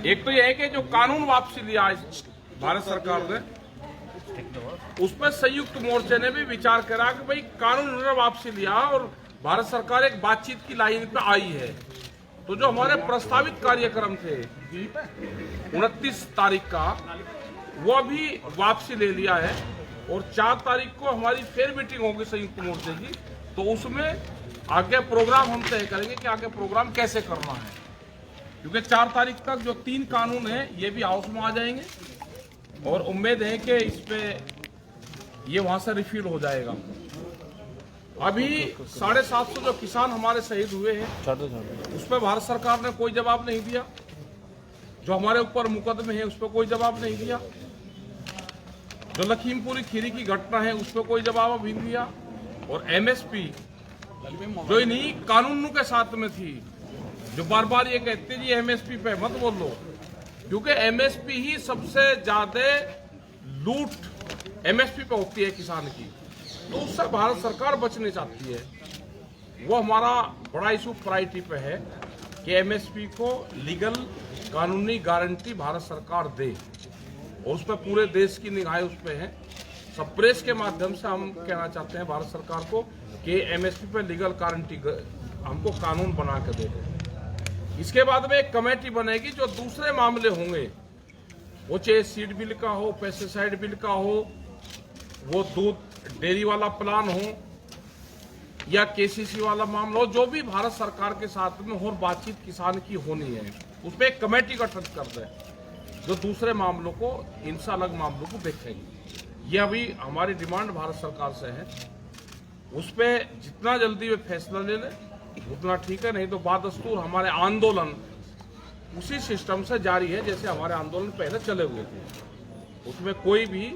एक तो यह है कि जो कानून वापसी लिया भारत सरकार ने, उस पर संयुक्त मोर्चे ने भी विचार करा कि भाई कानून वापसी लिया और भारत सरकार एक बातचीत की लाइन पे आई है, तो जो हमारे प्रस्तावित कार्यक्रम थे 29 तारीख का, वो भी वापसी ले लिया है। और 4 तारीख को हमारी फिर मीटिंग होगी संयुक्त मोर्चे की, तो उसमें आगे प्रोग्राम हम तय करेंगे कि आगे प्रोग्राम कैसे करना है, क्योंकि 4 तारीख तक जो 3 कानून है ये भी हाउस में आ जाएंगे और उम्मीद है कि इस पे ये वहां से रिफिल हो जाएगा। अभी 750 जो किसान हमारे शहीद हुए हैं उस पर भारत सरकार ने कोई जवाब नहीं दिया। जो हमारे ऊपर मुकदमे हैं उस पर कोई जवाब नहीं दिया। जो लखीमपुरी खीरी की घटना है उस पर कोई जवाब अभी नहीं दिया। और एमएसपी जो इन्हीं कानूनों के साथ में थी, जो बार बार ये कहते जी एमएसपी पे मत बोलो, क्योंकि एमएसपी ही सबसे ज्यादा लूट एमएसपी पे होती है किसान की, तो उससे भारत सरकार बचने चाहती है। वो हमारा बड़ा इशू प्रायोरिटी पे है कि एमएसपी को लीगल कानूनी गारंटी भारत सरकार दे, और उस पर पूरे देश की निगाहें उस पर है। सब प्रेस के माध्यम से हम कहना चाहते हैं भारत सरकार को कि एमएसपी पे लीगल गारंटी हमको कानून बना के दे। इसके बाद में एक कमेटी बनेगी जो दूसरे मामले होंगे, वो चाहे सीड बिल का हो, पेस्टिसाइड बिल का हो, वो दूध डेयरी वाला प्लान हो या केसीसी वाला मामला हो, जो भी भारत सरकार के साथ में और बातचीत किसान की होनी है, उसमें एक कमेटी गठित कर दे जो दूसरे मामलों को, इनसे अलग मामलों को देखेंगे। ये अभी हमारी डिमांड भारत सरकार से है। उस पर जितना जल्दी वे फैसला ले ले उतना ठीक है, नहीं तो बादस्तूर हमारे आंदोलन उसी सिस्टम से जारी है जैसे हमारे आंदोलन पहले चले हुए थे, उसमें कोई भी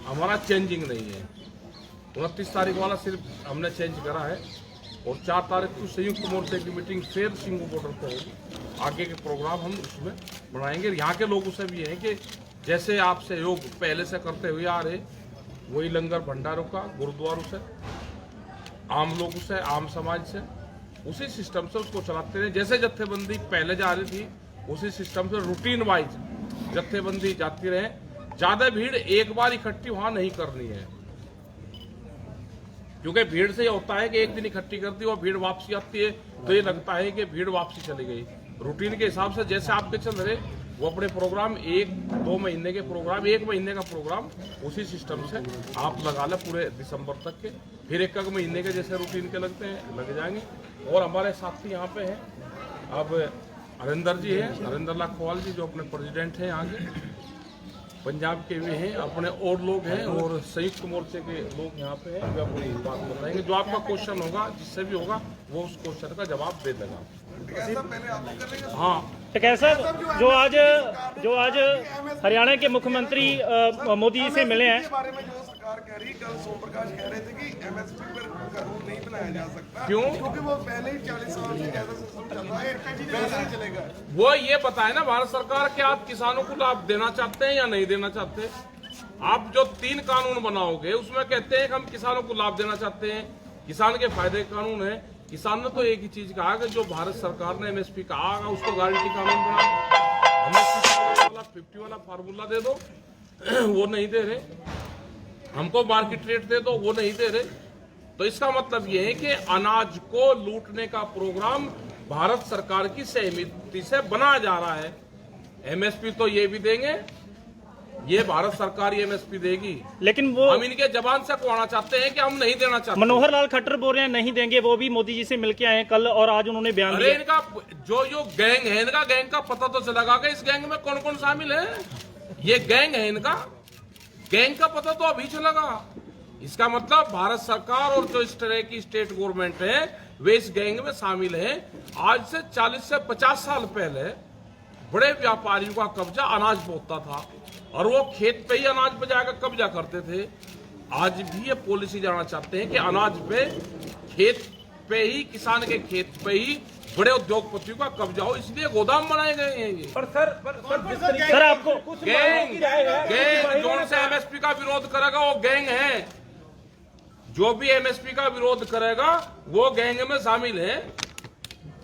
हमारा चेंजिंग नहीं है। 29 तारीख वाला सिर्फ हमने चेंज करा है और 4 तारीख को संयुक्त मोर्चे की मीटिंग फिर सिंगू बॉर्डर पर होगी। आगे के प्रोग्राम हम उसमें बनाएंगे। यहाँ के लोगों से भी है कि जैसे आप सहयोग पहले से करते हुए आ रहे, वही लंगर भंडारों का, गुरुद्वारों से, आम लोगों से, आम समाज से, उसी सिस्टम से उसको चलाते रहे। जैसे जत्थेबंदी पहले जा रही थी उसी सिस्टम से रूटीन वाइज जत्थेबंदी जाती रहे। ज्यादा भीड़ एक बार इकट्ठी वहां नहीं करनी है, क्योंकि भीड़ से ये होता है कि एक दिन इकट्ठी करती है और भीड़ वापसी आती है तो ये लगता है कि भीड़ वापसी चली गई। रूटीन के हिसाब से जैसे आपके चल रहे वो अपने प्रोग्राम 1-2 महीने के प्रोग्राम, 1 महीने का प्रोग्राम उसी सिस्टम से आप लगा लें पूरे दिसंबर तक के, फिर 1 महीने के जैसे रूटीन के लगते हैं लग जाएंगे। और हमारे साथी यहाँ पे हैं, अब हरिंदर जी हैं, हरिंदर लाल खोवाल जी जो अपने प्रेसिडेंट हैं यहाँ के, पंजाब के भी हैं, अपने और लोग हैं और संयुक्त मोर्चे के लोग यहाँ पे हैं, वे अपनी बात बताएंगे। जो आपका क्वेश्चन होगा, जिससे भी होगा, वो उस क्वेश्चन का जवाब दे देगा। हाँ, कैसा जो आज हरियाणा के मुख्यमंत्री मोदी जी से मिले हैं, बारे में जो सरकार कह रही, कल सोमप्रकाश कह रहे थे कि एमएसपी पर कानून नहीं बनाया जा सकता। क्यों? क्योंकि वो पहले ही 40 साल से कैसा सिस्टम चल रहा है, वैसा ही चलेगा। वो ये बताए ना भारत सरकार कि आप किसानों को लाभ देना चाहते हैं या नहीं देना चाहते। आप जो 3 कानून बनाओगे उसमें कहते हैं कि हम किसानों को लाभ देना चाहते हैं, किसान के फायदे कानून है। किसान ने तो एक ही चीज कहा कि जो भारत सरकार ने एमएसपी कहा उसको गारंटी कानून बना, हमें 50 वाला फार्मूला दे दो, वो नहीं दे रहे। हमको मार्केट रेट दे दो, वो नहीं दे रहे। तो इसका मतलब ये है कि अनाज को लूटने का प्रोग्राम भारत सरकार की सहमति से बनाया जा रहा है। एमएसपी तो ये भी देंगे, ये भारत सरकार ही एमएसपी देगी, लेकिन वो हम इनके जबान से कहना चाहते हैं कि हम नहीं देना चाहते। मनोहर लाल खट्टर बोल रहे हैं नहीं देंगे, वो भी मोदी जी से मिलके आए कल और आज उन्होंने बयान अरे दिया। इनका जो गैंग है, इनका गैंग का पता तो चलेगा कि इस गैंग में कौन कौन शामिल है। ये गैंग है, इनका गैंग का पता तो अभी चलेगा। इसका मतलब भारत सरकार और जो इस तरह की स्टेट गवर्नमेंट है वे इस गैंग में शामिल है। आज से 40 से 50 साल पहले बड़े व्यापारियों का कब्जा अनाज पे होता था और वो खेत पे ही अनाज पे जाकर कब्जा करते थे। आज भी ये पॉलिसी जाना चाहते हैं कि अनाज पे, खेत पे ही, किसान के खेत पे ही बड़े उद्योगपतियों का कब्जा हो, इसलिए गोदाम बनाए गए हैं ये। सर आपको गैंग जोन से एमएसपी का विरोध करेगा वो गैंग है, जो भी एमएसपी का विरोध करेगा वो गैंग में शामिल है।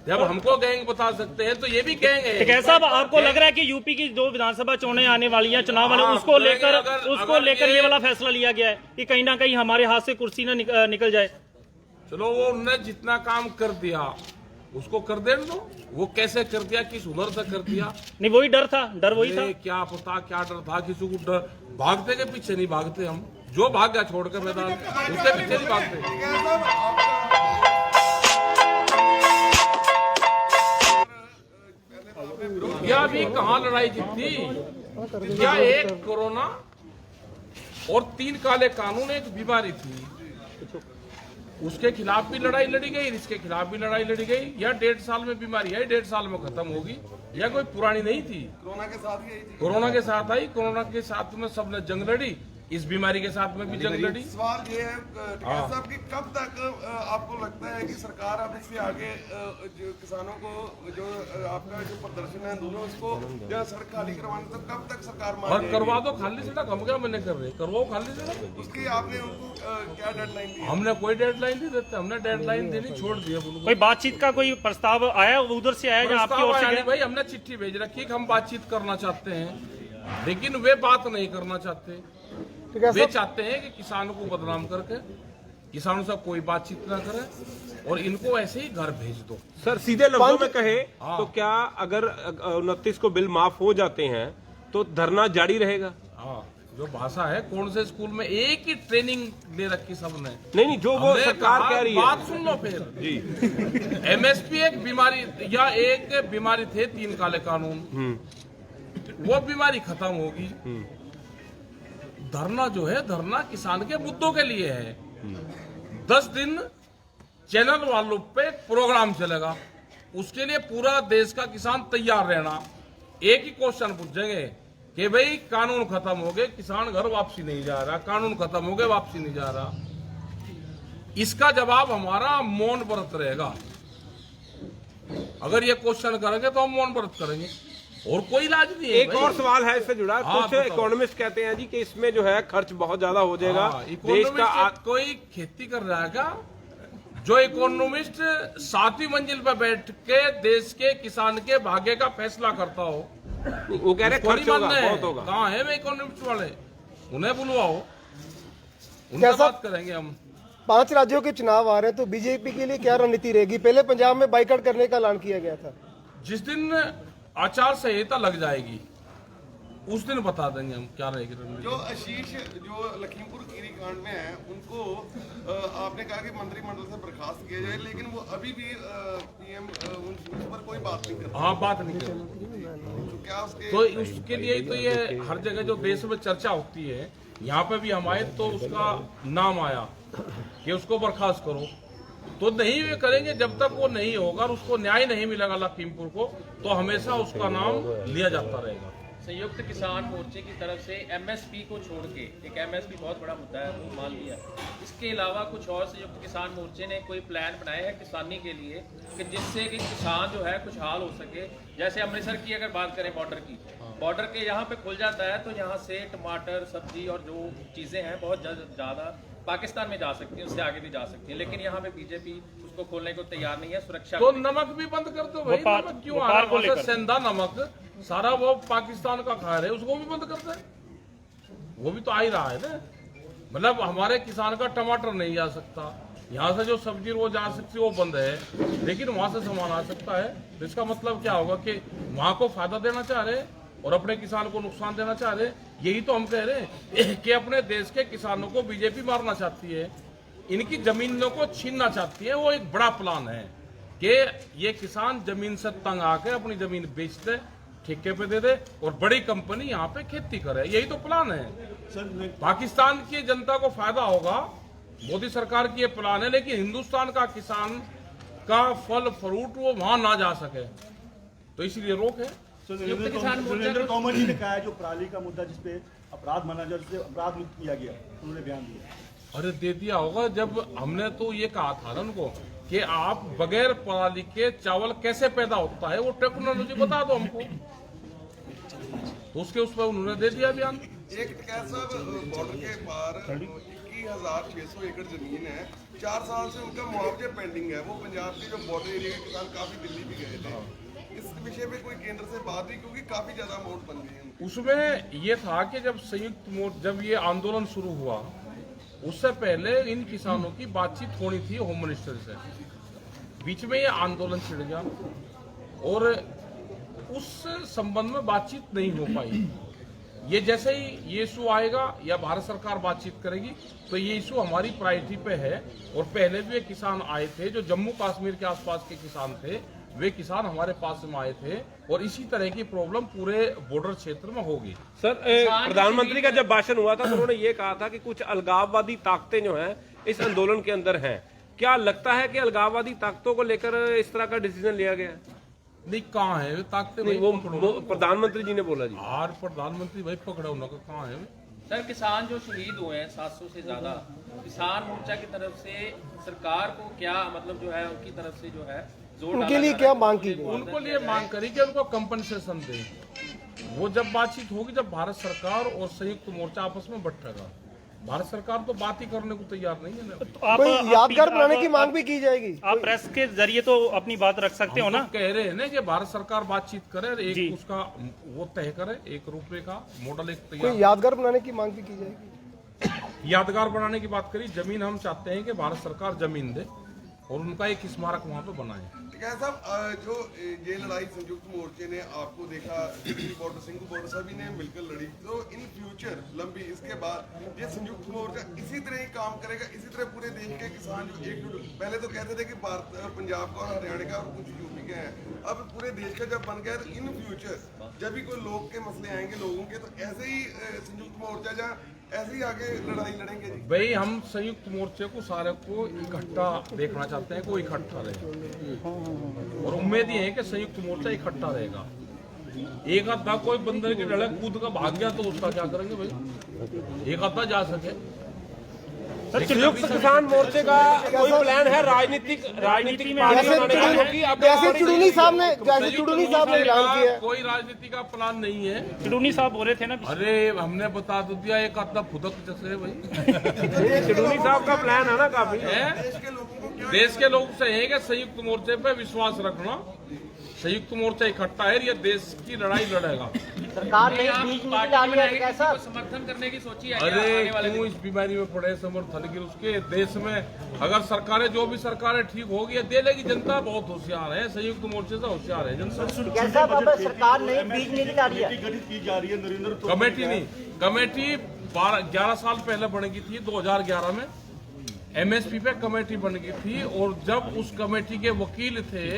जब हमको गैंग बता सकते हैं तो ये भी गैंग है। टिकैत साहब, आपको लग रहा है कि यूपी की जो विधानसभा चुनाव आने वाली है, चुनाव वाले, हाँ, उसको अगर लेकर ये वाला फैसला लिया गया है कि कहीं ना कहीं हमारे हाथ से कुर्सी ना निकल जाए? चलो, वो उन्होंने जितना काम कर दिया उसको कर देने दो। वो कैसे कर दिया, किस हुनर से कर दिया? नहीं, वही डर था, डर वही था। क्या पता क्या डर था, किसी को डर। भागते के पीछे नहीं भागते हम, जो भाग गया छोड़ कर मैदान उसके पीछे नहीं भागते। क्या भी कहाँ लड़ाई जीती? क्या एक कोरोना और 3 काले कानून एक बीमारी थी, उसके खिलाफ भी लड़ाई लड़ी गई, इसके खिलाफ भी लड़ाई लड़ी गई। या 1.5 साल में बीमारी आई, 1.5 साल में खत्म होगी, या कोई पुरानी नहीं थी। कोरोना के साथ ही आई थी। कोरोना के साथ आई, कोरोना के साथ में सबने जंग लड़ी, इस बीमारी के साथ में भी जंग लड़ी। सवाल ये है टिकैत साहब कि कब तक आपको लगता है कि सरकार अब इससे आगे जो किसानों को जो आपका जो प्रदर्शन है आंदोलन उसको जो सड़क खाली करवाने, तो कब तक सरकार मान और जाएगी? करवा दो खाली सड़क, हम क्या मना कर रहे, करवाओ खाली सड़क। उसकी आपने उनको क्या डेडलाइन दी? हमने कोई डेडलाइन नहीं देते, हमने डेडलाइन देनी छोड़ दी है उनको। कोई बातचीत का कोई प्रस्ताव आया उधर से, आया या आपकी ओर से गया? भाई हमने चिट्ठी भेज रखी है कि हम बातचीत करना चाहते हैं, लेकिन वे बात नहीं करना चाहते। वे चाहते हैं कि किसानों को बदनाम करके किसानों से कोई बातचीत ना करे और इनको ऐसे ही घर भेज दो। सर, सीधे लफ्जों में कहे हाँ। तो क्या अगर 29 को बिल माफ हो जाते हैं तो धरना जारी रहेगा? हाँ, जो भाषा है, कौन से स्कूल में एक ही ट्रेनिंग ले रखी सबने? नहीं, जो वो हमने सरकार कहा, कह रही है। बात सुन लो फिर जी। एमएसपी एक बीमारी या एक बीमारी थे 3 काले कानून, वो बीमारी खत्म होगी। धरना जो है, धरना किसान के मुद्दों के लिए है। 10 दिन चैनल वालों पे प्रोग्राम चलेगा, उसके लिए पूरा देश का किसान तैयार रहना। एक ही क्वेश्चन पूछेंगे कि भाई कानून खत्म हो गए, किसान घर वापसी नहीं जा रहा, कानून खत्म हो गए वापसी नहीं जा रहा। इसका जवाब हमारा मौन व्रत रहेगा। अगर ये क्वेश्चन करेंगे तो हम मौन व्रत करेंगे, और कोई इलाज नहीं है। एक और सवाल है इससे जुड़ा। हाँ, कुछ बताओ। इकोनॉमिस्ट कहते हैं जी कि इसमें जो है खर्च बहुत ज्यादा हो जाएगा। हाँ, देश इकोनॉमिस्ट का कोई खेती कर रहा है क्या? जो इकोनॉमिस्ट 7वीं मंजिल पर बैठ के देश के किसान के भाग्य का फैसला करता हो, वो कह रहे हैं खर्च होगा, बहुत होगा। कहाँ है वे इकोनॉमिस्ट वाले? उन्हें बुलवाओ, उनसे कैसा- बात करेंगे हम। 5 राज्यों के चुनाव आ रहे हैं, तो बीजेपी के लिए क्या रणनीति रहेगी? पहले पंजाब में बाइकआउट करने का ऐलान किया गया था। जिस दिन आचार संहिता लग जाएगी उस दिन बता देंगे हम क्या रहेगी रणनीति। जो आशीष जो लखीमपुर खीरी कांड में है, उनको आपने कहा कि मंत्रिमंडल से बर्खास्त किया जाए, लेकिन वो अभी भी पीएम उस पर कोई बात नहीं कर रहा। हाँ, बात नहीं कर, तो क्या उसके तो उसके लिए तो ये हर जगह जो देश में चर्चा होती है, यहाँ पे भी हम आए तो उसका नाम आया कि उसको बर्खास्त करो, तो नहीं वे करेंगे जब तक वो नहीं होगा और उसको न्याय नहीं मिलेगा लखीमपुर को, तो हमेशा उसका नाम लिया जाता रहेगा। संयुक्त किसान मोर्चे की तरफ से एमएसपी को छोड़ के, एक एमएसपी बहुत बड़ा मुद्दा है वो मान लिया, इसके अलावा कुछ और संयुक्त किसान मोर्चे ने कोई प्लान बनाया है किसानी के लिए कि जिससे कि किसान जो है खुशहाल हो सके? जैसे अमृतसर की अगर बात करें बॉर्डर की, बॉर्डर के यहाँ पे खुल जाता है तो यहाँ से टमाटर, सब्जी और जो चीज़ें हैं बहुत ज़्यादा पाकिस्तान में जा सकती हैं, उससे आगे भी जा सकती हैं, लेकिन यहाँ पे बीजेपी उसको खोलने को तैयार नहीं है। सुरक्षा तो नमक भी बंद कर दो भाई, नमक क्यों आ रहा है? को लेकर सेंधा नमक सारा वो पाकिस्तान का खा रहे, उसको भी बंद कर दे, वो भी तो आ ही रहा है ना। मतलब हमारे किसान का टमाटर नहीं जा सकता, यहाँ से जो सब्जी वो जा सकती है वो बंद है, लेकिन वहां से सामान आ सकता है। तो इसका मतलब क्या होगा कि वहां को फायदा देना चाह रहे और अपने किसान को नुकसान देना चाह रहे। यही तो हम कह रहे हैं कि अपने देश के किसानों को बीजेपी मारना चाहती है, इनकी जमीनों को छीनना चाहती है। वो एक बड़ा प्लान है कि ये किसान जमीन से तंग आके अपनी जमीन बेच दे, ठेके पे दे दे और बड़ी कंपनी यहाँ पे खेती करे। यही तो प्लान है। पाकिस्तान की जनता को फायदा होगा, मोदी सरकार की ये प्लान है, लेकिन हिंदुस्तान का किसान का फल फ्रूट वो वहां ना जा सके, तो इसलिए रोक है। सुरेंद्र तोमर जी ने कहा है जो पराली का मुद्दा जिसपे अपराध माना जाए, जिससे अपराध मुक्त किया गया, उन्होंने बयान दिया। अरे दे दिया होगा, जब हमने तो ये कहा था ना उनको कि आप बगैर पराली के चावल कैसे पैदा होता है वो टेक्नोलॉजी बता दो हमको, तो उसके उस पर उन्होंने दे दिया बयान। एक टिकैत साहब बॉर्डर के पार 21 31,600 एकड़ जमीन है, 4 साल से उनका मुआवजा पेंडिंग है। वो पंजाब के जो बॉर्डर एरिया के किसान काफी दिल्ली भी गए थे, इस विषय पे कोई केंद्र से बात हुई, क्योंकि काफी ज्यादा अमाउंट बन गई है। उसमें ये था कि जब ये आंदोलन शुरू हुआ, उससे पहले इन किसानों की बातचीत होनी थी होम मिनिस्टर से। बीच में ये आंदोलन छिड़ गया और उस संबंध में बातचीत नहीं हो पाई। ये जैसे ही ये इशू आएगा या भारत सरकार बातचीत करेगी तो ये इशू हमारी प्रायोरिटी पे है। और पहले भी एक किसान आए थे जो जम्मू कश्मीर के आसपास के किसान थे, वे किसान हमारे पास में आए थे और इसी तरह की प्रॉब्लम पूरे बॉर्डर क्षेत्र में होगी। सर, प्रधानमंत्री का जब भाषण हुआ था तो उन्होंने ये कहा था कि कुछ अलगाववादी ताकतें जो हैं इस आंदोलन के अंदर हैं। क्या लगता है कि अलगाववादी ताकतों को लेकर इस तरह का डिसीजन लिया गया? नहीं, कहाँ है ताकते? नहीं, वो प्रधानमंत्री जी ने बोला जी। और प्रधानमंत्री भाई पकड़ा उनका कहाँ है? सर, किसान जो शहीद हुए हैं 700 से ज्यादा, किसान मोर्चा की तरफ से सरकार को क्या मतलब जो है उनकी तरफ से जो है जोर उनके लिए क्या मांग की गई? उनको लिए मांग करी कि उनको कंपनसेशन दें। वो जब बातचीत होगी, जब भारत सरकार और संयुक्त मोर्चा आपस में बैठेगा। भारत सरकार तो बात ही करने को तैयार नहीं है ना। तो आप कोई यादगार बनाने की मांग भी की जाएगी? आप प्रेस के जरिए तो अपनी बात रख सकते हो ना। कह रहे हैं ना कि भारत सरकार बातचीत करे, एक उसका वो तय करे, एक रुपए का मॉडल एक कोई तैयार। यादगार बनाने की मांग भी की जाएगी? यादगार बनाने की बात करी, जमीन हम चाहते हैं कि भारत सरकार जमीन दे और उनका एक स्मारक वहाँ पे बनाए। क्या साहब, जो ये लड़ाई संयुक्त मोर्चे ने आपको देखा, बॉर्डर सिंघू बॉर्डर सभी ने मिलकर लड़ी, तो इन फ्यूचर लंबी इसके बाद ये संयुक्त मोर्चा इसी तरह ही काम करेगा, इसी तरह पूरे देश के किसान जो एकजुट, पहले तो कहते थे कि भारत पंजाब का और हरियाणा का और कुछ यूपी के हैं, अब पूरे देश का जब बन गया तो इन फ्यूचर जब भी कोई लोग के मसले आएंगे लोगों के, तो ऐसे ही संयुक्त मोर्चा या ऐसे ही आगे लड़ाई लड़ेंगे जी? भाई, हम संयुक्त मोर्चे को सारे को इकट्ठा देखना चाहते हैं, कोई इकट्ठा रहे और उम्मीद ही है कि संयुक्त मोर्चा इकट्ठा रहेगा। एक आधा कोई बंदर की लड़ाई कूद का भाग गया तो उसका क्या करेंगे भाई? एक आधा जा सके। संयुक्त किसान मोर्चे का कोई प्लान है राजनीतिक में जैसे चुड़ूनी साहब ने ऐलान किया है। कोई राजनीति का प्लान नहीं है। चिड़ूनी साहब बोल रहे थे ना। अरे हमने बता तो दिया, एक आधा फुदक जैसे भाई। चिड़ूनी साहब का प्लान है ना काफी। देश के लोग से है कि संयुक्त मोर्चे पे विश्वास रखना, संयुक्त मोर्चा इकट्ठा है, ये देश की लड़ाई लड़ेगा। सरकार ने बीज नीति डाली है कैसा? समर्थन करने की सोची है? अरे क्यों इस बीमारी में पड़े समर्थन की? उसके देश में अगर सरकारें, जो भी सरकारें ठीक होगी, दे लेगी। जनता बहुत होशियार है, संयुक्त मोर्चे से होशियार है जनता। कैसा? अब सरकार ने बीज नीति डाली है, गठित की जा रही है नरेंद्र कमेटी नहीं, कमेटी 11 साल पहले बनेगी थी, 2011 में MSP पे कमेटी बन गई थी। और जब उस कमेटी के वकील थे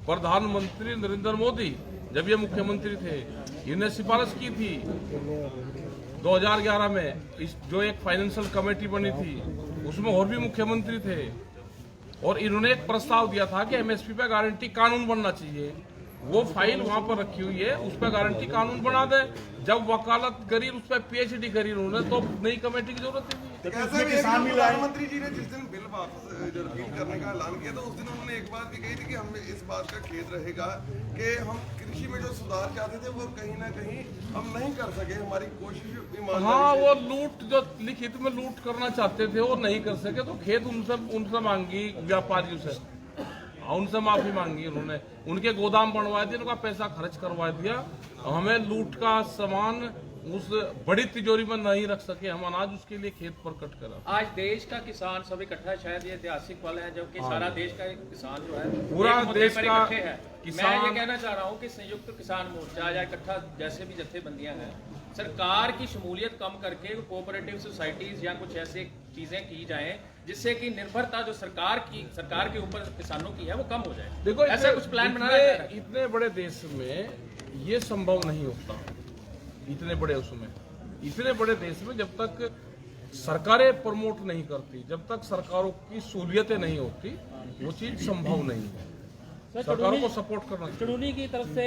प्रधानमंत्री नरेंद्र मोदी, जब ये मुख्यमंत्री थे, इन्हें सिफारिश की थी 2011 में। इस जो एक फाइनेंशियल कमेटी बनी थी उसमें और भी मुख्यमंत्री थे और इन्होंने एक प्रस्ताव दिया था कि MSP पे गारंटी कानून बनना चाहिए। वो फाइल वहां पर रखी हुई है, उस पर गारंटी कानून बना दे। जब वकालत करी, उस पर PhD करी उन्होंने, तो नई कमेटी की जरूरत नहीं। प्रधानमंत्री जी ने जिस दिन बिल वापस जो रिपीट करने का ऐलान किया, तो उस दिन उन्होंने एक बात भी कही थी कि हमें इस बात का खेद रहेगा कि हम कृषि में जो सुधार चाहते थे वो कहीं ना कहीं हम नहीं कर सके। हमारी कोशिश हाँ, वो लूट, जो लिखित में लूट करना चाहते थे वो नहीं कर सके, तो खेद उनसे मांगी व्यापारियों से, उनसे माफी मांगी उन्होंने। उनके गोदाम बनवा दिए, उनका पैसा खर्च करवा दिया। हमें लूट का सामान उस बड़ी तिजोरी में नहीं रख सके हम अनाज, उसके लिए खेत प्रकट करा। आज देश का किसान सब इकट्ठा, शायद ये ऐतिहासिक पल है जबकि सारा देश का किसान जो है पूरा एक मुद्दे देश पर का इकट्ठे है। किसान- मैं ये कहना चाह रहा हूँ कि संयुक्त किसान मोर्चा या इकट्ठा जैसे भी जत्थेबंदियां हैं, सरकार की शमूलियत कम करके कोऑपरेटिव सोसाइटीज या कुछ ऐसे चीजें की जाएं जिससे कि निर्भरता जो सरकार के ऊपर किसानों की है वो कम हो जाए। देखो, ऐसा कुछ प्लान बनाया जा रहा है? इतने बड़े देश में ये संभव नहीं होता। इतने बड़े उसमें, इतने बड़े देश में जब तक सरकारें प्रमोट नहीं करती, जब तक सरकारों की सहूलियतें नहीं होती, वो चीज संभव नहीं है। सरकारों को सपोर्ट करना चाहिए। चिड़ूनी की तरफ से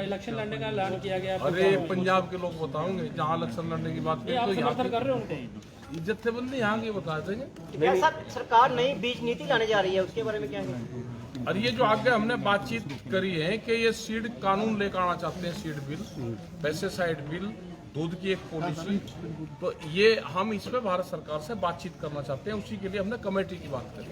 इलेक्शन लड़ने का ऐलान किया गया। अरे पंजाब के लोग बताओगे, जहाँ इलेक्शन लड़ने की बात करें तो यहाँ कर रहे हो उनको? जत्थेबंदी यहाँ की बता देंगे। कैसा? सरकार नई बीज नीति लाने जा रही है, उसके बारे में क्या है? और ये जो आगे हमने बातचीत करी है कि ये सीड कानून लेकर आना चाहते हैं, सीड बिल, पेस्टिसाइड बिल, दूध की एक पॉलिसी, तो ये हम इस पे भारत सरकार से बातचीत करना चाहते हैं। उसी के लिए हमने कमेटी की बात करी।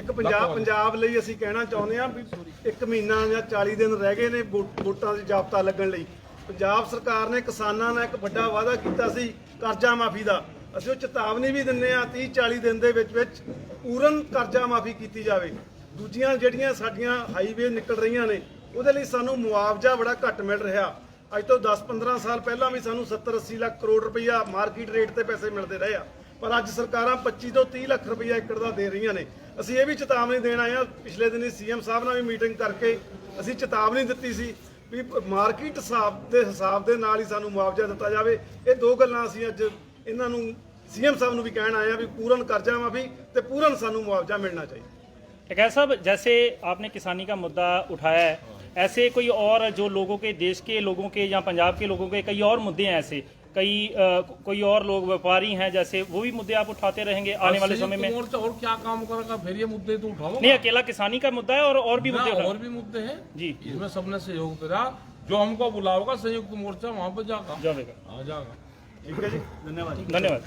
ਇੱਕ ਪੰਜਾਬ ਲਈ ਅਸੀਂ ਕਹਿਣਾ ਚਾਹੁੰਦੇ ਹਾਂ ਵੀ 1 ਮਹੀਨਾ ਜਾਂ 40 ਦਿਨ ਰਹਿ ਗਏ ਨੇ ਵੋਟਾਂ ਦੀ ਜਾਬਤਾ ਲੱਗਣ ਲਈ। ਪੰਜਾਬ ਸਰਕਾਰ ਨੇ ਕਿਸਾਨਾਂ ਨਾਲ ਇੱਕ ਵੱਡਾ ਵਾਅਦਾ ਕੀਤਾ ਸੀ ਕਰਜ਼ਾ ਮਾਫੀ ਦਾ। ਅਸੀਂ ਉਹ ਚੇਤਾਵਨੀ ਵੀ ਦਿੰਦੇ ਹਾਂ 30-40 ਦਿਨ ਦੇ ਵਿੱਚ ਪੂਰਨ ਕਰਜ਼ਾ ਮਾਫੀ ਕੀਤੀ ਜਾਵੇ। ਦੂਜੀਆਂ ਜਿਹੜੀਆਂ ਸਾਡੀਆਂ ਹਾਈਵੇ ਨਿਕਲ ਰਹੀਆਂ ਨੇ ਉਹਦੇ ਲਈ ਸਾਨੂੰ ਮੁਆਵਜ਼ਾ ਬੜਾ ਘੱਟ ਮਿਲ ਰਿਹਾ। ਅੱਜ ਤੋਂ 10-15 ਸਾਲ ਪਹਿਲਾਂ ਵੀ ਸਾਨੂੰ 70-80 ਲੱਖ ਕਰੋੜ ਰੁਪਈਆ ਮਾਰਕੀਟ ਰੇਟ ਤੇ ਪੈਸੇ ਮਿਲਦੇ ਰਹੇ ਆ, ਪਰ ਅੱਜ ਸਰਕਾਰਾਂ 25 ਤੋਂ 30 ਲੱਖ ਰੁਪਈਆ ਏਕੜ ਦਾ ਦੇ ਰਹੀਆਂ ਨੇ। ਅਸੀਂ ਇਹ ਵੀ ਚੇਤਾਵਨੀ ਦੇਣ ਆਏ ਹਾਂ, ਪਿਛਲੇ ਦਿਨੀ ਸੀਐਮ ਸਾਹਿਬ ਨਾਲ ਵੀ ਮੀਟਿੰਗ ਕਰਕੇ ਅਸੀਂ ਚੇਤਾਵਨੀ ਦਿੱਤੀ ਸੀ ਵੀ ਮਾਰਕੀਟ ਹਿਸਾਬ ਦੇ ਨਾਲ ਹੀ ਸਾਨੂੰ ਮੁਆਵਜ਼ਾ ਦਿੱਤਾ ਜਾਵੇ। ਇਹ ਦੋ ਗੱਲਾਂ ਅਸੀਂ ਅੱਜ ਇਹਨਾਂ ਨੂੰ ਸੀਐਮ ਸਾਹਿਬ ਨੂੰ ਵੀ ਕਹਿਣ ਆਏ ਹਾਂ ਵੀ ਪੂਰਨ ਕਰਜ਼ਾ ਮਾਫੀ ਤੇ ਪੂਰਨ ਸਾਨੂੰ ਮੁਆਵਜ਼ਾ मिलना चाहिए। टिकैत साहब, जैसे आपने किसानी का मुद्दा उठाया है, ऐसे कोई और जो लोगों के, देश के लोगों के या पंजाब के लोगों के कई और मुद्दे हैं, ऐसे कोई और लोग व्यापारी हैं, जैसे वो भी मुद्दे आप उठाते रहेंगे आने वाले समय में? मोर्चा और क्या काम करेगा, फिर ये मुद्दे तो उठाओ नहीं, अकेला किसानी का मुद्दा है और भी मुद्दे और भी मुद्दे हैं जी। इसमें सबने सहयोग करा, जो हमको बुलाओगा संयुक्त मोर्चा वहाँ पे जाएगा। जाएगा। आ जाएगा। ठीक है जी, धन्यवाद। धन्यवाद।